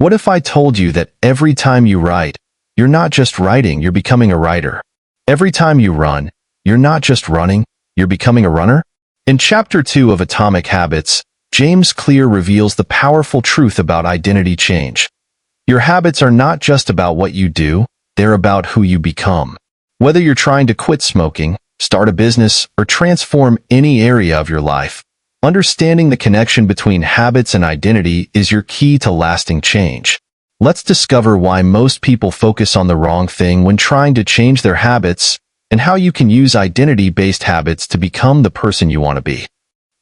What if I told you that every time you write, you're not just writing, you're becoming a writer? Every time you run, you're not just running, you're becoming a runner? In Chapter 2 of Atomic Habits, James Clear reveals the powerful truth about identity change. Your habits are not just about what you do, they're about who you become. Whether you're trying to quit smoking, start a business, or transform any area of your life, understanding the connection between habits and identity is your key to lasting change. Let's discover why most people focus on the wrong thing when trying to change their habits and how you can use identity-based habits to become the person you want to be.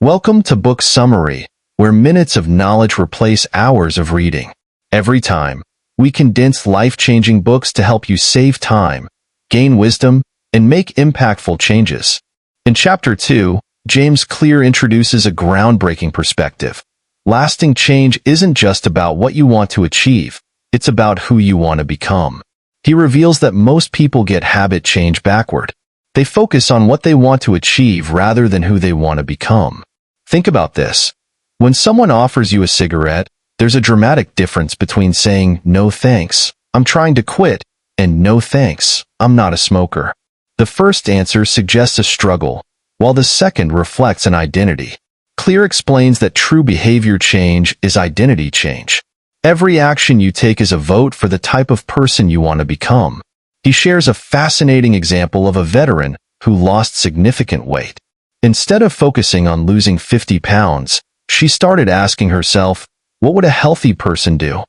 Welcome to Book Summary, where minutes of knowledge replace hours of reading. Every time, we condense life-changing books to help you save time, gain wisdom, and make impactful changes. In Chapter 2, James Clear introduces a groundbreaking perspective. Lasting change isn't just about what you want to achieve, it's about who you want to become. He reveals that most people get habit change backward. They focus on what they want to achieve rather than who they want to become. Think about this. When someone offers you a cigarette, there's a dramatic difference between saying, "No thanks, I'm trying to quit," and "No thanks, I'm not a smoker." The first answer suggests a struggle, while the second reflects an identity. Clear explains that true behavior change is identity change. Every action you take is a vote for the type of person you want to become. He shares a fascinating example of a veteran who lost significant weight. Instead of focusing on losing 50 pounds, she started asking herself, what would a healthy person do?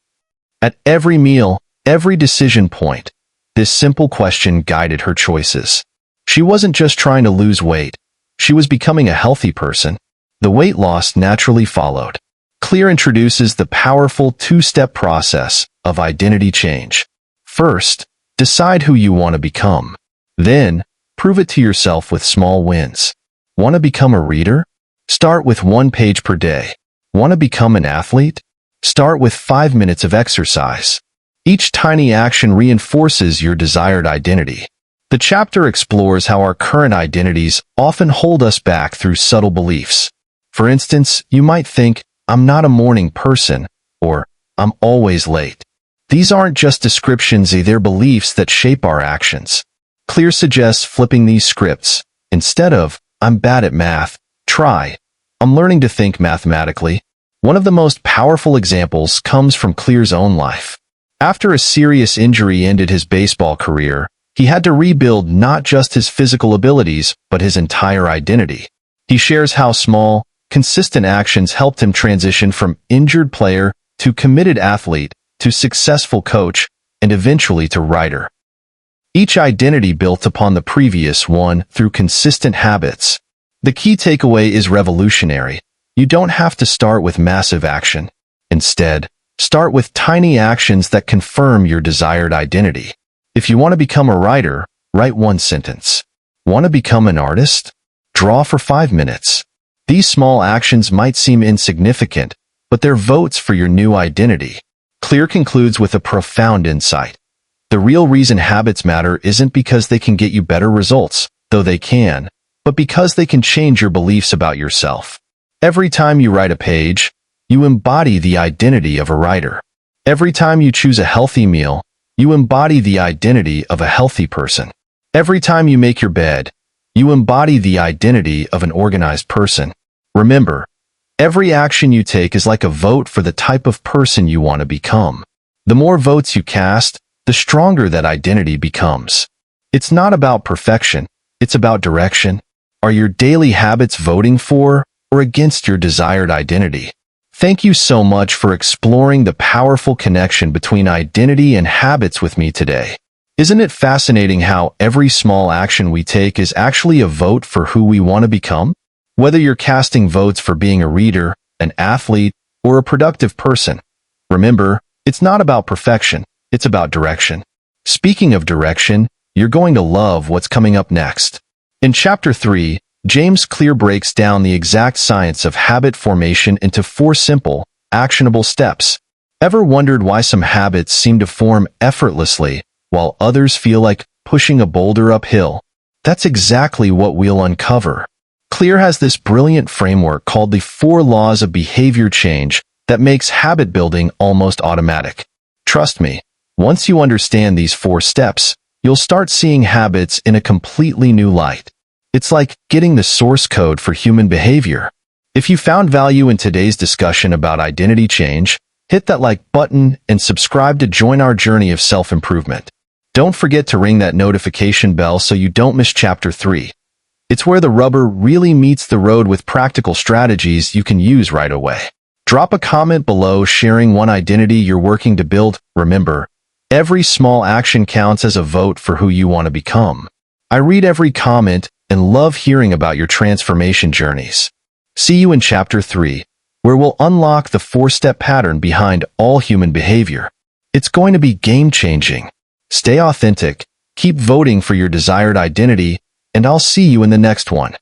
At every meal, every decision point, this simple question guided her choices. She wasn't just trying to lose weight. She was becoming a healthy person. The weight loss naturally followed. Clear introduces the powerful two-step process of identity change. First, decide who you want to become. Then, prove it to yourself with small wins. Want to become a reader? Start with 1 page per day. Want to become an athlete? Start with 5 minutes of exercise. Each tiny action reinforces your desired identity. The chapter explores how our current identities often hold us back through subtle beliefs. For instance, you might think, "I'm not a morning person," or "I'm always late." These aren't just descriptions, they're beliefs that shape our actions. Clear suggests flipping these scripts. Instead of, "I'm bad at math," try, "I'm learning to think mathematically." One of the most powerful examples comes from Clear's own life. After a serious injury ended his baseball career, he had to rebuild not just his physical abilities, but his entire identity. He shares how small, consistent actions helped him transition from injured player to committed athlete to successful coach and eventually to writer. Each identity built upon the previous one through consistent habits. The key takeaway is revolutionary. You don't have to start with massive action. Instead, start with tiny actions that confirm your desired identity. If you want to become a writer, write 1 sentence. Want to become an artist? Draw for 5 minutes. These small actions might seem insignificant, but they're votes for your new identity. Clear concludes with a profound insight. The real reason habits matter isn't because they can get you better results, though they can, but because they can change your beliefs about yourself. Every time you write a page, you embody the identity of a writer. Every time you choose a healthy meal, you embody the identity of a healthy person. Every time you make your bed, you embody the identity of an organized person. Remember, every action you take is like a vote for the type of person you want to become. The more votes you cast, the stronger that identity becomes. It's not about perfection, it's about direction. Are your daily habits voting for or against your desired identity? Thank you so much for exploring the powerful connection between identity and habits with me today. Isn't it fascinating how every small action we take is actually a vote for who we want to become? Whether you're casting votes for being a reader, an athlete, or a productive person, remember, it's not about perfection, it's about direction. Speaking of direction, you're going to love what's coming up next. In Chapter 3, James Clear breaks down the exact science of habit formation into 4 simple, actionable steps. Ever wondered why some habits seem to form effortlessly, while others feel like pushing a boulder uphill? That's exactly what we'll uncover. Clear has this brilliant framework called the 4 laws of behavior change that makes habit building almost automatic. Trust me, once you understand these 4 steps, you'll start seeing habits in a completely new light. It's like getting the source code for human behavior. If you found value in today's discussion about identity change, hit that like button and subscribe to join our journey of self-improvement. Don't forget to ring that notification bell so you don't miss Chapter 3. It's where the rubber really meets the road with practical strategies you can use right away. Drop a comment below sharing one identity you're working to build. Remember, every small action counts as a vote for who you want to become. I read every comment and love hearing about your transformation journeys. See you in Chapter 3, where we'll unlock the 4-step pattern behind all human behavior. It's going to be game-changing. Stay authentic, keep voting for your desired identity, and I'll see you in the next one.